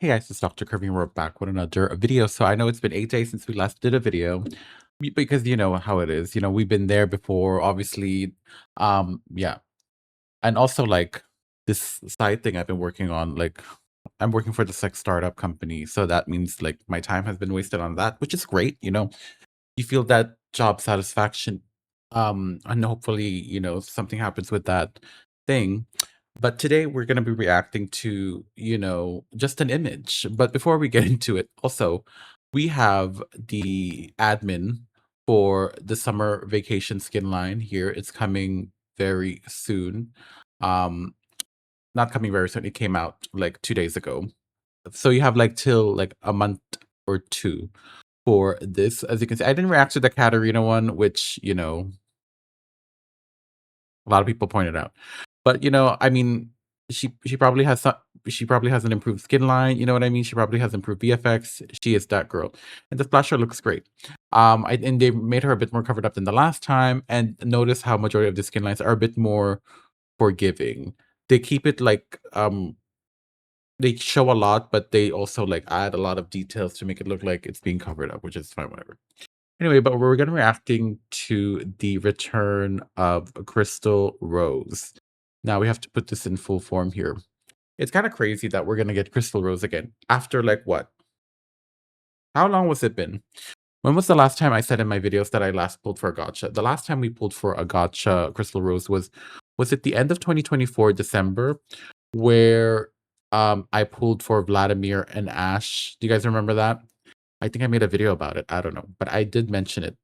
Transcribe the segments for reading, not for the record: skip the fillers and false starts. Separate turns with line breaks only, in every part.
Hey guys, it's Dr. Kirby and we're back with another video. So I know it's been 8 days since we last did a video because you know how it is. We've been there before, obviously. Yeah. And also like this side thing I've been working on, like I'm working for this like startup company. So that means like my time has been wasted on that, which is great. You feel that job satisfaction. And hopefully, something happens with that thing. But today we're going to be reacting to, just an image. But before we get into it, also, we have the admin for the summer vacation skin line here. It's coming very soon. Um, Not coming very soon. It came out like 2 days ago. So you have like till like a month or two for this. As you can see, I didn't react to the Katarina one, which, a lot of people pointed out. But, I mean, she probably has she probably has an improved skin line, you know what I mean? She probably has improved VFX. She is that girl. And the splasher looks great. And they made her a bit more covered up than the last time. And notice how majority of the skin lines are a bit more forgiving. They keep it like they show a lot, but they also like add a lot of details to make it look like it's being covered up, which is fine, whatever. Anyway, but we're gonna be reacting to the return of Crystal Rose. Now we have to put this in full form here. It's kind of crazy that we're gonna get Crystal Rose again after like what? How long was it been? When was the last time I said in my videos that I last pulled for a gotcha? The last time we pulled for a gotcha Crystal Rose was it the end of 2024 December where I pulled for Vladimir and Ash. Do you guys remember that? I think I made a video about it. I don't know, but I did mention it.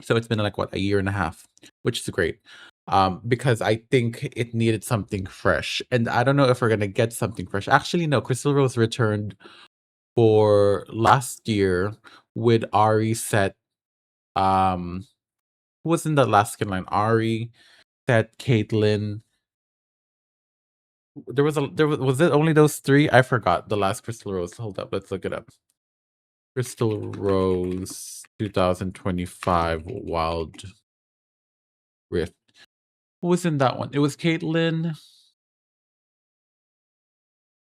So it's been like what, a year and a half, which is great. Because I think it needed something fresh. And I don't know if we're gonna get something fresh. Actually, no, Crystal Rose returned for last year with Ari set. Who was in the last skin line? Ari, Set, Caitlyn. Was it only those three? I forgot the last Crystal Rose. Hold up, let's look it up. Crystal Rose 2025 Wild Rift. Who was in that one? It was Caitlyn.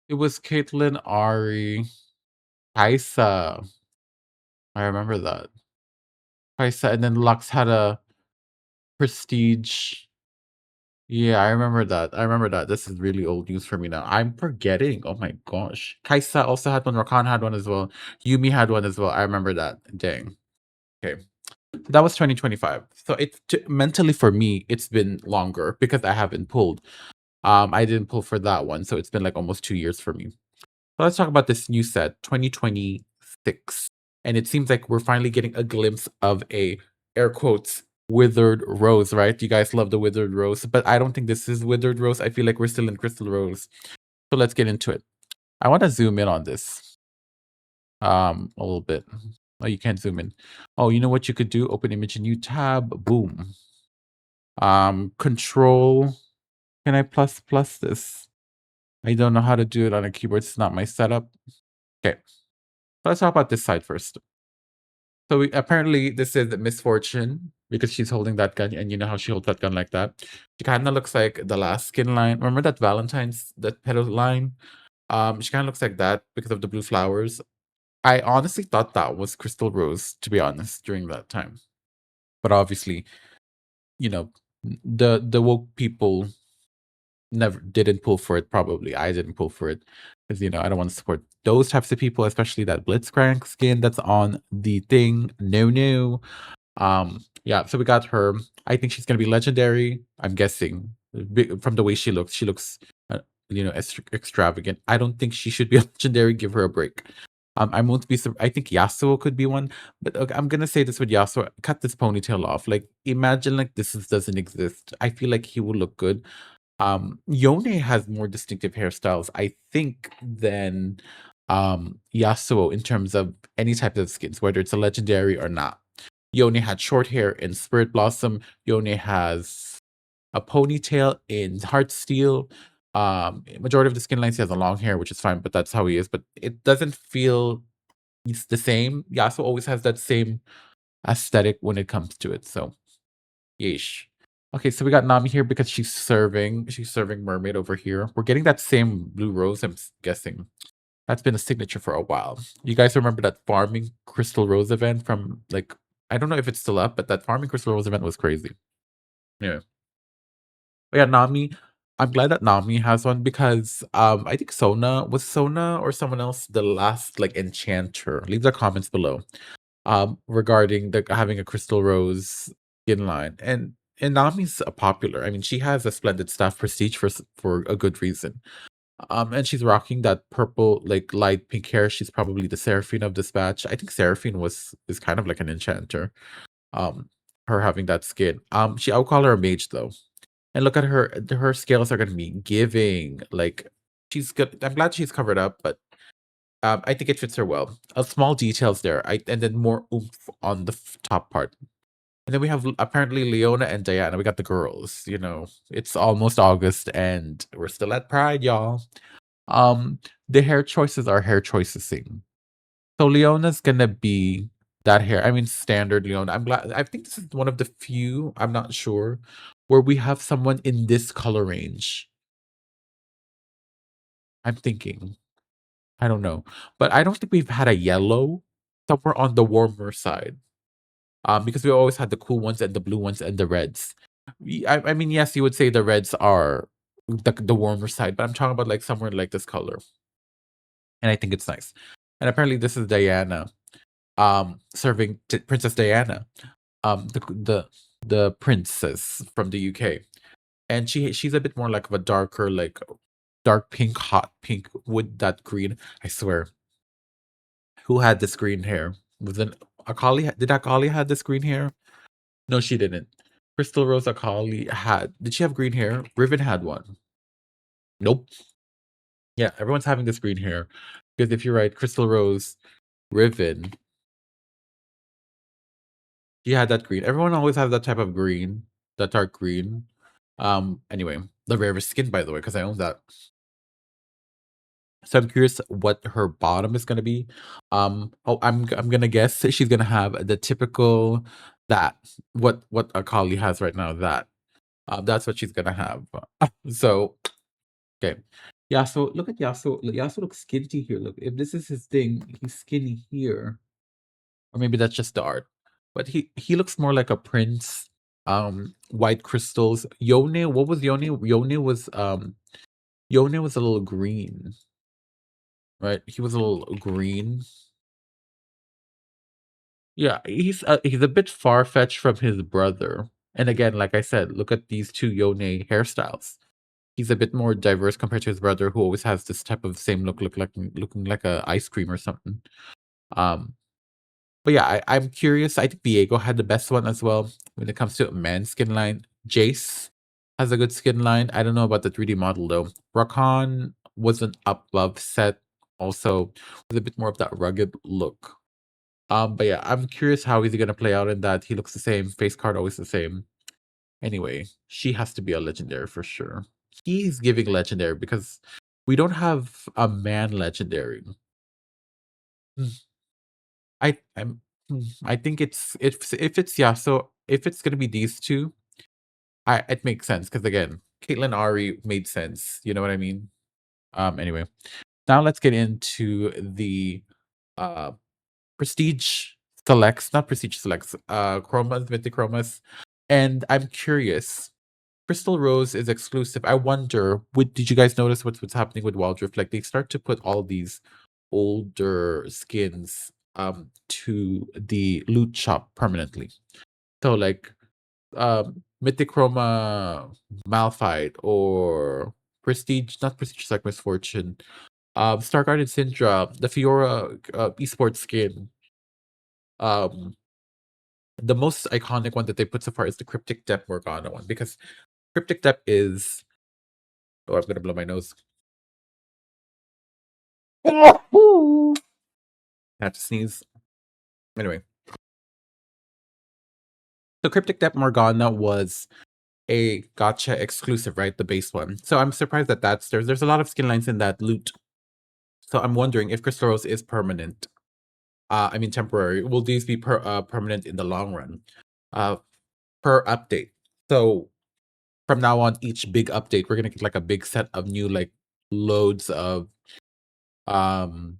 It was Caitlyn, Ari, Kaisa. I remember that. Kaisa, and then Lux had a prestige. Yeah, I remember that. I remember that. This is really old news for me now. I'm forgetting. Oh my gosh. Kaisa also had one. Rakan had one as well. Yumi had one as well. I remember that. Dang. Okay. That was 2025. So it's mentally for me, it's been longer because I haven't pulled. I didn't pull for that one, so it's been like almost 2 years for me. So let's talk about this new set, 2026. And it seems like we're finally getting a glimpse of a air quotes withered rose, right? You guys love the withered rose, but I don't think this is withered rose. I feel like we're still in crystal rose. So let's get into it. I want to zoom in on this. A little bit. Oh, you can't zoom in. Oh, you know what you could do? Open image, new tab, boom. Control. Can I plus this? I don't know how to do it on a keyboard. It's not my setup. Okay. Let's talk about this side first. So apparently this is Miss Fortune because she's holding that gun, and you know how she holds that gun like that. She kind of looks like the last skin line. Remember that Valentine's that petal line? She kind of looks like that because of the blue flowers. I honestly thought that was Crystal Rose, to be honest, during that time. But obviously, you know, the woke people never didn't pull for it. Probably I didn't pull for it because I don't want to support those types of people, especially that Blitzcrank skin that's on the thing. No. Yeah, so we got her. I think she's gonna be legendary. I'm guessing from the way she looks. She looks, extravagant. I don't think she should be legendary. Give her a break. I won't be. I think Yasuo could be one, but okay, I'm gonna say this with Yasuo. Cut this ponytail off. Like, imagine like doesn't exist. I feel like he will look good. Yone has more distinctive hairstyles, I think, than Yasuo in terms of any type of skins, whether it's a legendary or not. Yone had short hair in Spirit Blossom. Yone has a ponytail in Heartsteel. Majority of the skin lines he has a long hair, which is fine, but that's how he is. But it doesn't feel it's the same. Yasuo always has that same aesthetic when it comes to it. So, yeesh. Okay, so we got Nami here because she's serving Mermaid over here. We're getting that same blue rose, I'm guessing. That's been a signature for a while. You guys remember that Farming Crystal Rose event from, like, I don't know if it's still up, but that Farming Crystal Rose event was crazy. Yeah. But yeah, Nami, I'm glad that Nami has one because I think Sona or someone else the last like enchanter. Leave the comments below regarding the having a Crystal Rose skin line. And Nami's popular. I mean, she has a splendid staff prestige for a good reason. And she's rocking that purple, like light pink hair. She's probably the Seraphine of Dispatch. I think Seraphine is kind of like an enchanter. Um, her having that skin. I would call her a mage though. And look at her scales are gonna be giving. Like she's good. I'm glad she's covered up, but I think it fits her well. Small details there. And then more oomph on the top part. And then we have apparently Leona and Diana. We got the girls. You know, it's almost August, and we're still at Pride, y'all. Um, the hair choices are hair choices thing. So Leona's gonna be that hair. I mean, standard Leona. I'm glad. I think this is one of the few. I'm not sure where we have someone in this color range. I'm thinking. I don't know, but I don't think we've had a yellow somewhere on the warmer side. Because we always had the cool ones and the blue ones and the reds. I mean, yes, you would say the reds are the warmer side, but I'm talking about like somewhere like this color, and I think it's nice. And apparently, this is Diana, serving Princess Diana, the princess from the UK, and she's a bit more like of a darker, like dark pink, hot pink with that green. I swear, who had this green hair? Was it Akali? Did Akali had this green hair? No, she didn't. Crystal Rose Akali had. Did she have green hair? Riven had one. Nope. Yeah, everyone's having this green hair because if you're right, Crystal Rose, Riven, she had that green. Everyone always has that type of green, that dark green. Anyway, the rarest skin, by the way, because I own that. So I'm curious what her bottom is gonna be. I'm gonna guess she's gonna have the typical that what Akali has right now. That's what she's gonna have. So okay, Yasuo. Look at Yasuo. Yasuo looks skinny here. Look, if this is his thing, he's skinny here, or maybe that's just the art. But he looks more like a prince. White crystals. Yone, what was Yone? Yone was a little green, right? He was a little green. Yeah, he's a bit far-fetched from his brother. And again, like I said, look at these two Yone hairstyles. He's a bit more diverse compared to his brother, who always has this type of same looking like a ice cream or something. Um, but yeah, I'm curious. I think Diego had the best one as well when it comes to a man's skin line. Jace has a good skin line. I don't know about the 3D model though. Rakan was an above set, also with a bit more of that rugged look. But yeah, I'm curious how is he gonna play out in that. He looks the same, face card always the same. Anyway, she has to be a legendary for sure. He's giving legendary because we don't have a man legendary. Mm, I think it's if it's Yasuo, if it's gonna be these two, it makes sense because again, Caitlyn Ari made sense. You know what I mean? Anyway, now let's get into the uh prestige selects, not prestige selects, chromas, mythic chromas. And I'm curious. Crystal Rose is exclusive. I wonder, did you guys notice what's happening with Wild Rift? Like they start to put all these older skins to the loot shop permanently. So like Mythic Chroma Malphite or Prestige, not Prestige like Misfortune. Star Guardian Syndra, the Fiora esports skin. Um the most iconic one that they put so far is the Cryptic Depth Morgana one because Cryptic Depth is I'm gonna blow my nose. Have to sneeze. Anyway, so Cryptic Depth Morgana was a gotcha exclusive, right? The base one. So I'm surprised that there's a lot of skin lines in that loot. So I'm wondering if Crystal Rose is permanent. I mean temporary. Will these be permanent in the long run? Per update. So from now on, each big update, we're gonna get like a big set of new like loads of um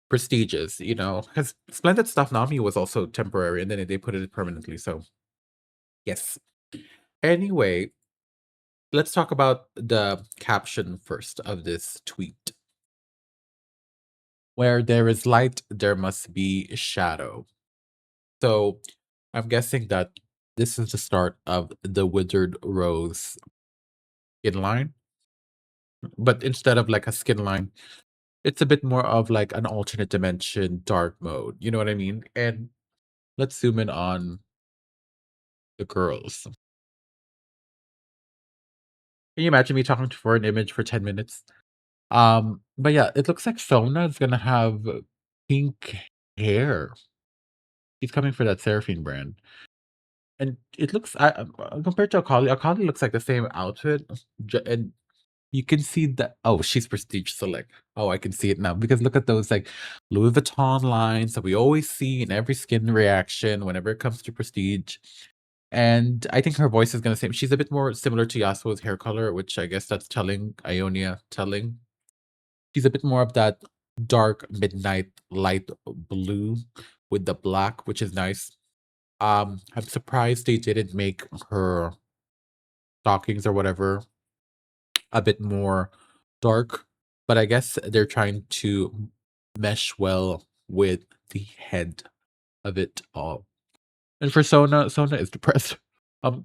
prestigious, because Splendid Stuff Nami was also temporary and then they put it permanently. So yes. Anyway, let's talk about the caption first of this tweet. Where there is light, there must be shadow. So I'm guessing that this is the start of the Withered Rose skin line. But instead of like a skin line, it's a bit more of like an alternate dimension dark mode. You know what I mean? And let's zoom in on the girls. Can you imagine me talking for an image for 10 minutes? But yeah, it looks like Sona is gonna have pink hair. He's coming for that Seraphine brand. And it looks compared to Akali looks like the same outfit. And you can see that she's prestige select. Oh, I can see it now because look at those like Louis Vuitton lines that we always see in every skin reaction whenever it comes to prestige. And I think her voice is gonna say she's a bit more similar to Yasuo's hair color, which I guess that's telling Ionia telling. She's a bit more of that dark midnight light blue with the black, which is nice. I'm surprised they didn't make her stockings or whatever a bit more dark, but I guess they're trying to mesh well with the head of it all. And for Sona is depressed.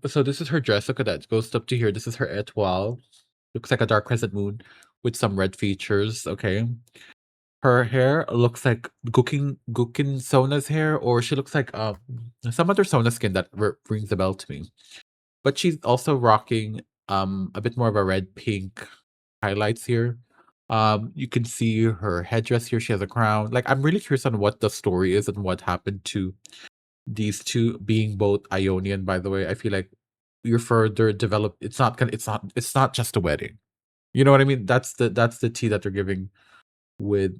So this is her dress. Look at that. It goes up to here. This is her étoile. Looks like a dark crescent moon with some red features. Okay. Her hair looks like Gukin Sona's hair, or she looks like some other Sona skin that rings a bell to me. But she's also rocking a bit more of a red pink highlights here. You can see her headdress here. She has a crown. Like I'm really curious on what the story is and what happened to these two being both Ionian, by the way. I feel like you're further developed. It's not just a wedding. You know what I mean? That's the tea that they're giving with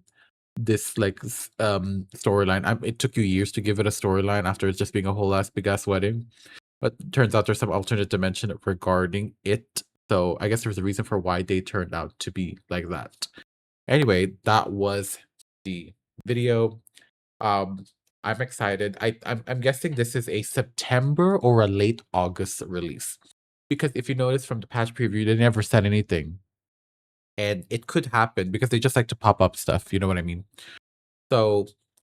this like storyline. It took you years to give it a storyline after it's just being a whole ass big ass wedding. But turns out there's some alternate dimension regarding it. So I guess there's a reason for why they turned out to be like that. Anyway, that was the video. Um, I'm excited. I'm guessing this is a September or a late August release. Because if you notice from the patch preview, they never said anything. And it could happen because they just like to pop up stuff, you know what I mean? So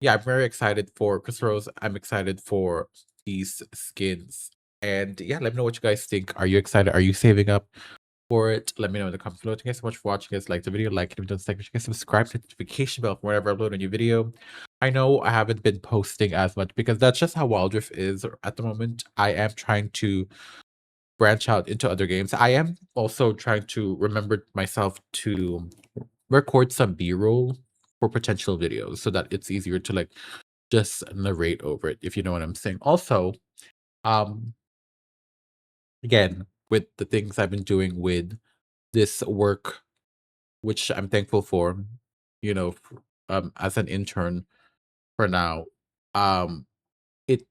yeah, I'm very excited for Chris Rose. I'm excited for these skins. And yeah, let me know what you guys think. Are you excited? Are you saving up for it? Let me know in the comments below. Thank you guys so much for watching. Guys, like the video, like it if you don't like, guys subscribe to the notification bell for whenever I upload a new video. I know I haven't been posting as much because that's just how Wild Rift is at the moment. I am trying to branch out into other games. I am also trying to remember myself to record some B-roll for potential videos so that it's easier to like just narrate over it, if you know what I'm saying. Also, um again, with the things I've been doing with this work, which I'm thankful for, as an intern for now, um it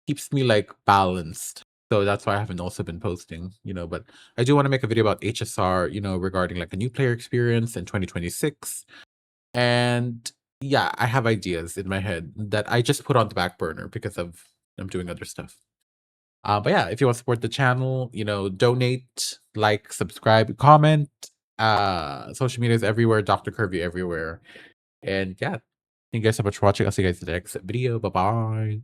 keeps me like balanced. So that's why I haven't also been posting, but I do want to make a video about HSR, regarding like a new player experience in 2026. And yeah, I have ideas in my head that I just put on the back burner because I'm doing other stuff. But yeah, if you want to support the channel, donate, like, subscribe, comment. Social media is everywhere, Dr. Kirby everywhere. And yeah, thank you guys so much for watching. I'll see you guys in the next video. Bye bye.